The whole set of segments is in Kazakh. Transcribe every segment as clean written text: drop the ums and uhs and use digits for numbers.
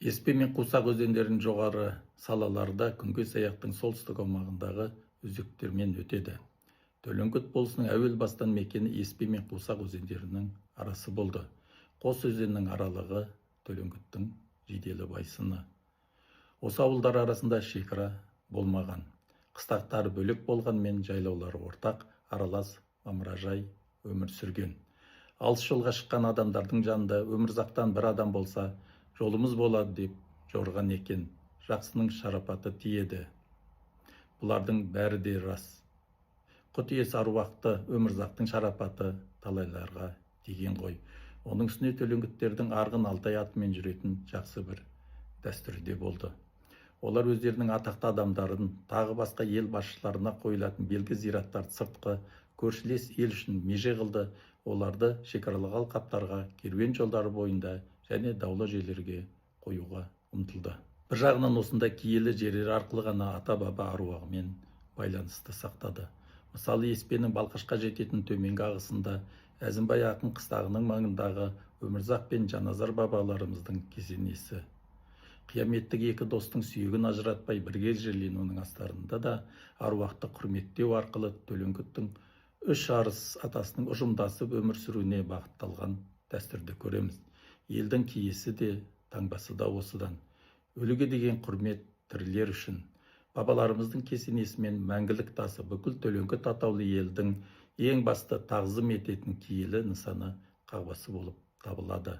Еспе мен Қусақ өзендерінің жоғары салаларда Күнгей Саяқтың солтүстік аумағындағы өзектермен өтеді. Төлеңгіт болысының әуел бастан мекені Еспе мен Қусақ өзендерінің арасы болды. Қос өзеннің аралығы Төлеңгіттің жиделі байсыны. Осы ауылдар арасында шекара болмаған. Қыстақтары бөлек болғанмен жайлаулары ортақ, аралас мамыражай өмір сүрген. Алыс жолға шыққан адамдардың жанында өмірзақтан бір адам болса, жолымыз болады деп жорған екен. Жақсының шарапаты тиеді. Бұлардың бәрі де рас. Құт иесі аруақты өмірзақтың шарапаты талайларға тиген ғой. Оның үстіне төлеңгіттердің арғын Алтай атымен жүретін жақсы бір дәстүрі де болды. Олар өздерінің атақты адамдарын, тағы басқа ел басшыларына қойылатын белгі зираттарды сыртқы көршілес ел үшін меже қылды. Оларды шекаралық алқаптарға, керуен жолдары бойында және даулы жерлерге қоюға ұмтылды. Бір жағынан осында киелі жерлер арқылы ғана ата-баба аруағымен байланысты сақтады. Мысалы, Еспенің Балқашқа жететін төменгі ағысында Әзімбай ақын қыстағының маңындағы Өмірзақ пен Жаназар бабаларымыздың кесенесі. Қияметтік екі достың сүйегін ажыратпай бірге жерленуінің астарында да аруақты құрметтеу арқылы Төлеңгіттің үш арыс атасының ұжымдасып өмір сүруіне бағытталған дәстүрді көреміз. Елдің киесі де, таңбасы да осыдан. Өліге деген құрмет тірілер үшін. Бабаларымыздың кесенесімен мәңгілік тасы бүкіл Төлеңгіт атаулы елдің ең басты тағзым ететін киелі нысаны қағбасы болып табылады.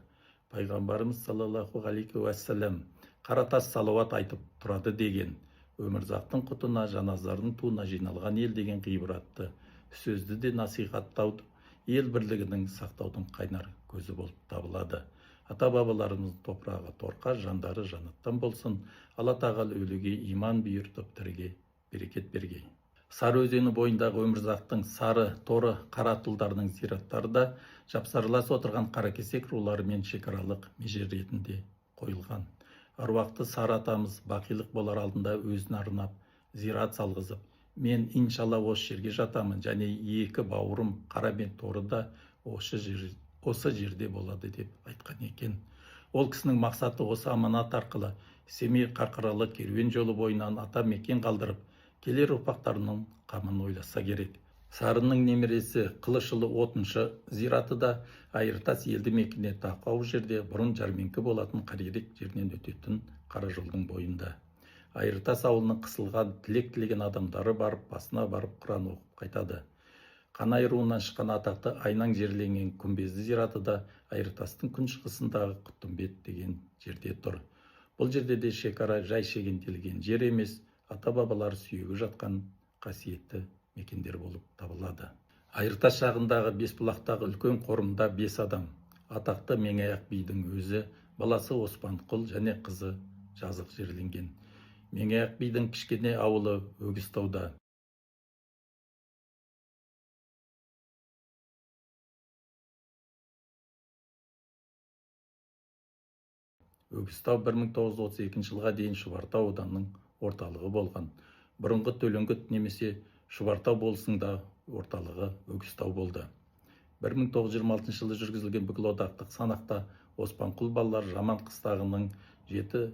Пайғамбарымыз саллаллаху алейхи уассалам қара тас салауат айтып тұрады деген, өмірзақтың құтына Жаназардың туына жиналған ел деген ғибратты сөзді де насихаттауды, ел бірлігінің сақтаудың қайнар көзі болып табылады. Ата-бабаларымыз топырағы торқа, жандары жанаттан болсын. Алла тағала өліге иман бұйыртып, тіріге берекет бергей. Сары өзені бойындағы өмірзақтың сары, торы, қара тұлдарының зираттары да жапсарлас отырған қаракесек руларымен шекаралық меже ретінде қойылған. Аруақты сары атамыз бақилық болар алдында өзін арнап зират салғызып, мен иншалла осы жерге жатамын, және екі бауырым қара мен торы да осы жерде болады деп айтқан екен. Ол кісінің мақсаты осы аманат арқылы Семей Қарқаралы керуен жолы бойынан ата мекен қалдырып, келер ұрпақтарының қамын ойласа керек. Сарының немересі Қылышұлы отыншы зираты да Айыртас елді мекеніне тақау жерде бұрын жәрмеңке болатын Қаререк жерінен өтетін қара жолдың бойында. Айыртас ауылының қысылған, тілек тілеген адамдары барып, басына барып Құран оқып қайтады. Қанай руынан шыққан атақты Айнаң жерленген күмбезді зираты да Айыртастың күншығысындағы Құттымбет деген жерде тұр. Бұл жерде де шекара жай шегенделген жер емес, ата-бабалар сүйегі жатқан қасиетті мекендер болып табылады. Айыртас жағындағы Бесбұлақтағы үлкен қорымда 5 адам. Атақты Меңаяқ бидің өзі, баласы Оспанқұл және қызы Жазық жерленген. Меңаяқ бидің кішкене ауылы Өгізтауда. Өгізтау 1932 жылға дейін Шұбартау ауданының орталығы болған. Бұрынғы Төлеңгіт немесе Шұбартау болысында орталығы Өгізтау болды. 1926 жылы жүргізілген бүкілодақтық санақта Оспанқұл балалар Жаман қыстағының 7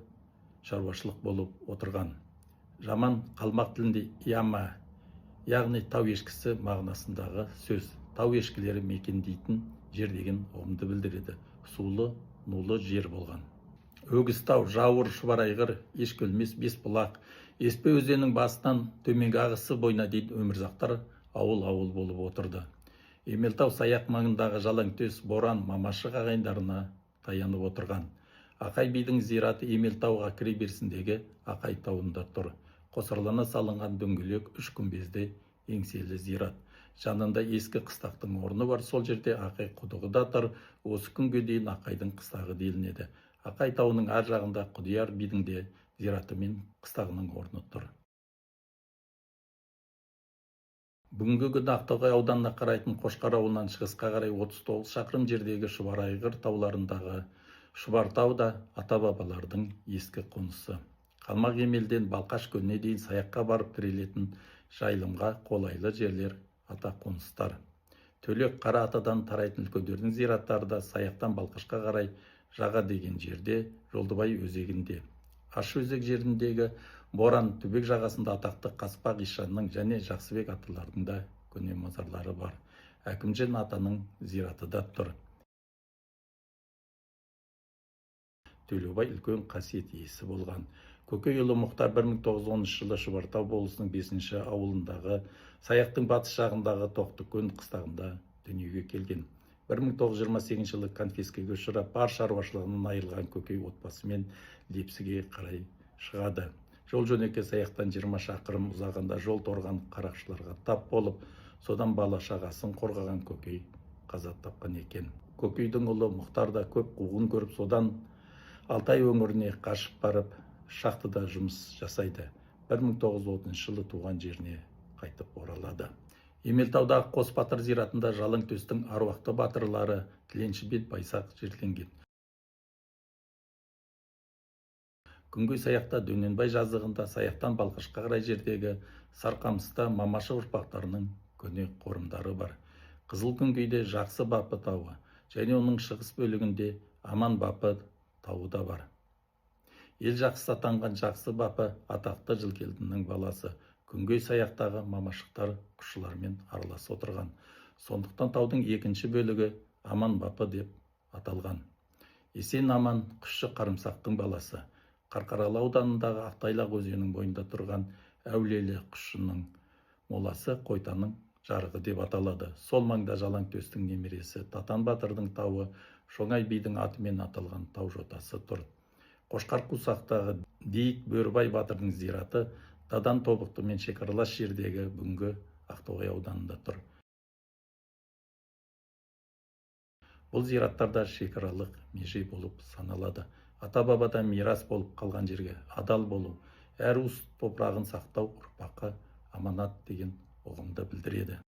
шаруашылық болып отырған. Жаман қалмақ тілінде яма, яғни тау ешкісі мағынасындағы сөз. Тау ешкілері мекендейтін жер деген ұғымды білдіреді. Сулы, нулы жер болған. Өгізтау, Жауыр, Шұбарайғыр, Ешкөлмес, Бесбұлақ, Еспе өзенінің басынан төменгі ағысы бойына дейін өмірзақтар ауыл-ауыл болып отырды. Емелтау Саяқ маңындағы Жалаңтөс, Боран, Мамашық ағайындарына таянып отырған. Ақай бидің зираты Емелтауға кіре берісіндегі Ақай тауында тұр. Қосарлана салынған дөңгелек 3 күмбезді еңселі зират. Жанында ескі қыстақтың орны бар, сол жерде Ақай құдығы да тұр. Осы күнге дейін Ақайдың қыстағы делінеді. Ақай тауының ар жағында Құдияр бидің де зираты мен қыстағының орны тұр. Бүгінгі күні Ақтоғай ауданына қарайтын Қошқар ауылынан шығысқа қарай 39 шақырым жердегі Шұбарайғыр тауларындағы Шұбартау да ата-бабалардың ескі қонысы. Қалмақ Емелден Балқаш көліне дейін Саяққа барып тірелетін жайылымға қолайлы жерлер ата қоныстар. Төлек Қара атадан тарайтын үлкендердің зираттары да Саяқтан Балқашқа қарай Жаға деген жерде, Жолдыбай өзегінде. Аш өзек жеріндегі Боран түбек жағасында атақты Қаспақ Ишанның және Жақсыбек аталардың да көне мазарлары бар. Әкімжан атаның зираты да тұр. Төлеубай үлкен қасиет иесі болған. Көкейұлы Мұхтар 1910 жылы Шұбартау болысының 5-ші ауылындағы Саяқтың батыс жағындағы Тоқтыкөл қыстағында дүниеге келген. 1928 жылы конфискеге ұшырап, бар шаруашылығынан айырылған Көкей отбасымен Лепсіге қарай шығады. Жол жөнекей Саяқтан 20 шақырым ұзағанда жол торған қарақшыларға тап болып, содан бала шағасын қорғаған Көкей қаза тапқан екен. Көкейдің ұлы Мұхтар да көп қуғын көріп, содан Алтай өңіріне қашып барып, шахтада жұмыс жасайды. 1930 жылы туған жеріне қайтып оралады. Емелтаудағы Қос Батыр зиратында Жалаңтөстің аруақты батырлары Тіленшібек Байсақ жерленген. Күнгей Саяқта Дөненбай жазығында Саяқтан Балқашқа қарай жердегі Сарқамыста Мамашы ұрпақтарының көне қорымдары бар. Қызыл Күнгейде Жақсы Бапы тауы және оның шығыс бөлігінде Аман Бапы тауы да бар. Ел жақсы атанған Жақсы Бапы атақты Жылкелдінің баласы. Күнгей Саяқтағы мамашықтар құшылармен аралас отырған. Сондықтан таудың екінші бөлігі Аман Бапы деп аталған. Есен Аман құшшы Қарымсақтың баласы. Қарқаралы ауданындағы Ақтайлақ өзенінің бойында тұрған әулиелі құшшының моласы Қойтаның жарығы деп аталады. Сол маңда Жалаңтөстің немересі Татан Батырдың тауы Шоңай бидің атымен аталған тау жотасы тұр. Қошқар Қусақтағы Дейік Бөрібай Батырдың зираты Дадан Тобықтымен шекаралас жердегі бүгінгі Ақтоғай ауданында тұр. Бұл зираттарда шекаралық меже болып саналады. Ата-бабадан мирас болып қалған жерге адал болу, әр уыс топырағын сақтау ұрпаққа аманат деген ұғымды білдіреді.